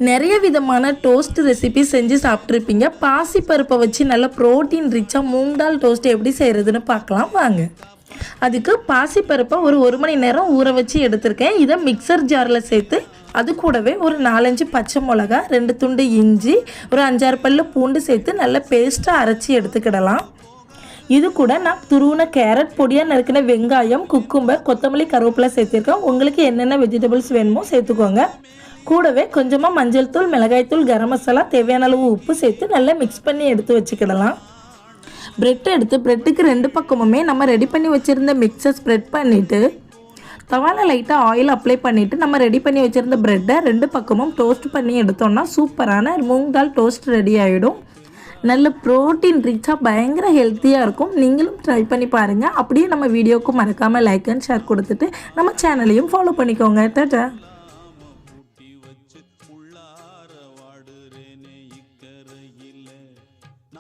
நிறைய விதமான toast recipe செஞ்சு சாப்பிட்ருப்பீங்க. பாசிப்பருப்பை வச்சு நல்ல ப்ரோட்டீன் ரிச்சாக மூங் தால் டோஸ்ட் எப்படி செய்கிறதுன்னு பார்க்கலாம் வாங்க. அதுக்கு பாசிப்பருப்பை ஒரு மணி நேரம் ஊற வச்சு எடுத்திருக்கேன். இதை மிக்சர் ஜாரில் சேர்த்து அது கூடவே ஒரு 4-5 பச்சை மிளகா, 2 துண்டு இஞ்சி, ஒரு 5-6 பல்லு பூண்டு சேர்த்து நல்ல பேஸ்ட்டாக அரைச்சி எடுத்துக்கிடலாம். இது கூட நான் துருவின கேரட், பொடியாக நறுக்கின வெங்காயம், குக்கும்பர், கொத்தமல்லி, கருவேப்பிலை சேர்த்துருக்கேன். உங்களுக்கு என்னென்ன வெஜிடபிள்ஸ் வேணுமோ சேர்த்துக்கோங்க. கூடவே கொஞ்சமாக மஞ்சள் தூள், மிளகாய்த்தூள், கரம் மசாலா, தேவையான அளவு உப்பு சேர்த்து நல்லா மிக்ஸ் பண்ணி எடுத்து வச்சுக்கிடலாம். ப்ரெட் எடுத்து ப்ரெட்டுக்கு 2 பக்கமுமே நம்ம ரெடி பண்ணி வச்சுருந்த மிக்ஸை ஸ்ப்ரெட் பண்ணிவிட்டு தவாவில் லைட்டாக ஆயில் அப்ளை பண்ணிவிட்டு நம்ம ரெடி பண்ணி வச்சுருந்த ப்ரெட்டை 2 பக்கமும் டோஸ்ட் பண்ணி எடுத்தோம்னா சூப்பரான மூங் தால் டோஸ்ட் ரெடி ஆகிடும். நல்ல ப்ரோட்டீன் ரிச்சாக பயங்கர ஹெல்த்தியாக இருக்கும். நீங்களும் ட்ரை பண்ணி பாருங்கள். அப்படியே நம்ம வீடியோவுக்கு மறக்காமல் லைக் அண்ட் ஷேர் கொடுத்துட்டு நம்ம சேனலையும் ஃபாலோ பண்ணிக்கோங்க. டாடா.